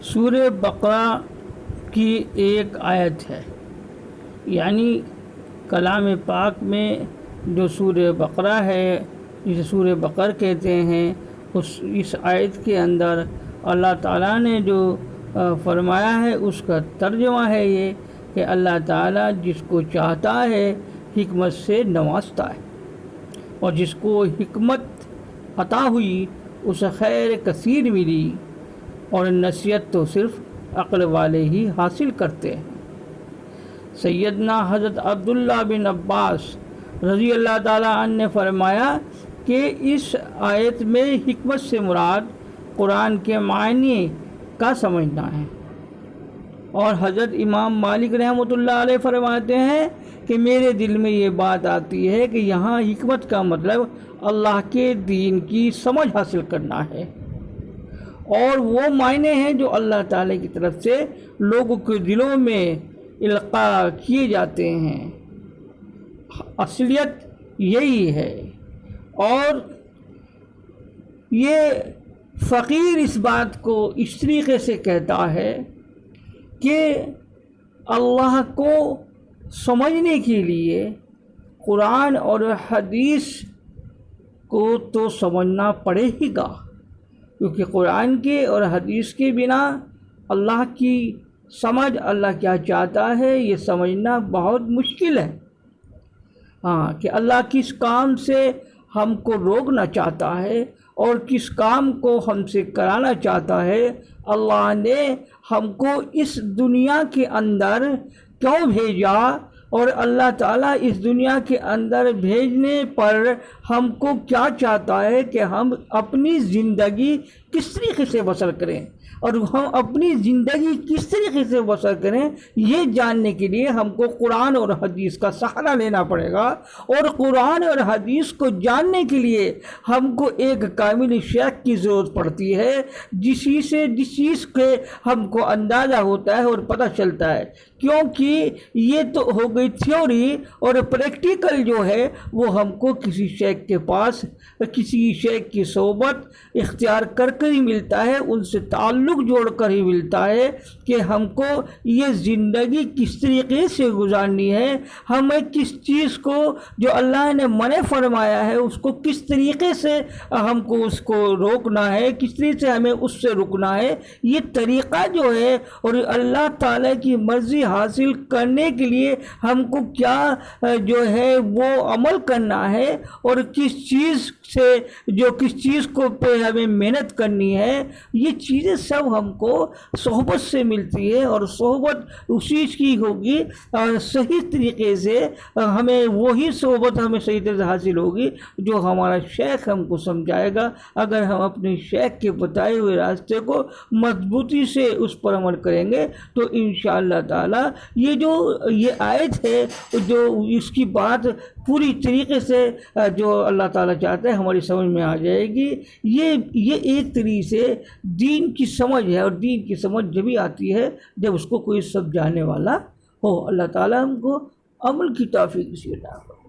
سورہ بقرہ کی ایک آیت ہے، یعنی کلام پاک میں جو سورہ بقرہ ہے، جسے سورہ بقر کہتے ہیں، اس آیت کے اندر اللہ تعالیٰ نے جو فرمایا ہے اس کا ترجمہ ہے یہ کہ اللہ تعالیٰ جس کو چاہتا ہے حکمت سے نوازتا ہے، اور جس کو حکمت عطا ہوئی اسے خیر کثیر ملی، اور نصیحت تو صرف عقل والے ہی حاصل کرتے ہیں۔ سیدنا حضرت عبداللہ بن عباس رضی اللہ تعالیٰ عنہ نے فرمایا کہ اس آیت میں حکمت سے مراد قرآن کے معنی کا سمجھنا ہے، اور حضرت امام مالک رحمۃ اللہ علیہ فرماتے ہیں کہ میرے دل میں یہ بات آتی ہے کہ یہاں حکمت کا مطلب اللہ کے دین کی سمجھ حاصل کرنا ہے، اور وہ معنی ہیں جو اللہ تعالیٰ کی طرف سے لوگوں کے دلوں میں القاء کیے جاتے ہیں۔ اصلیت یہی ہے، اور یہ فقیر اس بات کو اس طریقے سے کہتا ہے کہ اللہ کو سمجھنے کے لیے قرآن اور حدیث کو تو سمجھنا پڑے ہی گا، کیونکہ قرآن کے اور حدیث کے بنا اللہ کی سمجھ، اللہ کیا چاہتا ہے، یہ سمجھنا بہت مشکل ہے۔ کہ اللہ کس کام سے ہم کو روکنا چاہتا ہے اور کس کام کو ہم سے کرانا چاہتا ہے، اللہ نے ہم کو اس دنیا کے اندر کیوں بھیجا، اور اللہ تعالیٰ اس دنیا کے اندر بھیجنے پر ہم کو کیا چاہتا ہے کہ ہم اپنی زندگی کس طریقے سے بسر کریں، اور ہم اپنی زندگی کس طریقے سے بسر کریں یہ جاننے کے لیے ہم کو قرآن اور حدیث کا سہارا لینا پڑے گا، اور قرآن اور حدیث کو جاننے کے لیے ہم کو ایک کامل شیخ کی ضرورت پڑتی ہے، جس چیز کے ہم کو اندازہ ہوتا ہے اور پتہ چلتا ہے، کیونکہ یہ تو ہو گئی تھیوری، اور پریکٹیکل جو ہے وہ ہم کو کسی شیخ کے پاس، کسی شیخ کی صحبت اختیار کر کے ہی ملتا ہے، ان سے تعلق جوڑ کر ہی ملتا ہے کہ ہم کو یہ زندگی کس طریقے سے گزارنی ہے، ہمیں کس چیز کو جو اللہ نے منع فرمایا ہے اس کو کس طریقے سے ہم کو اس کو روکنا ہے، کس طریقے سے ہمیں اس سے رکنا ہے، یہ طریقہ جو ہے، اور اللہ تعالیٰ کی مرضی حاصل کرنے کے لیے ہم کو کیا جو ہے وہ عمل کرنا ہے، اور کس چیز کو پہ ہمیں محنت کرنی ہے، یہ چیزیں سب ہم کو صحبت سے ملتی ہے، اور صحبت اسی کی ہوگی صحیح طریقے سے، ہمیں وہی صحبت ہمیں صحیح طرح سے حاصل ہوگی جو ہمارا شیخ ہم کو سمجھائے گا۔ اگر ہم اپنے شیخ کے بتائے ہوئے راستے کو مضبوطی سے اس پر عمل کریں گے تو انشاءاللہ تعالی یہ آیت ہے جو اس کی بات پوری طریقے سے جو اللہ تعالیٰ چاہتا ہے ہماری سمجھ میں آ جائے گی۔ یہ ایک طریقے سے دین کی سمجھ ہے، اور دین کی سمجھ جبھی آتی ہے جب اس کو کوئی سمجھانے والا ہو۔ اللہ تعالیٰ ہم کو عمل کی توفیق عطا فرمائے۔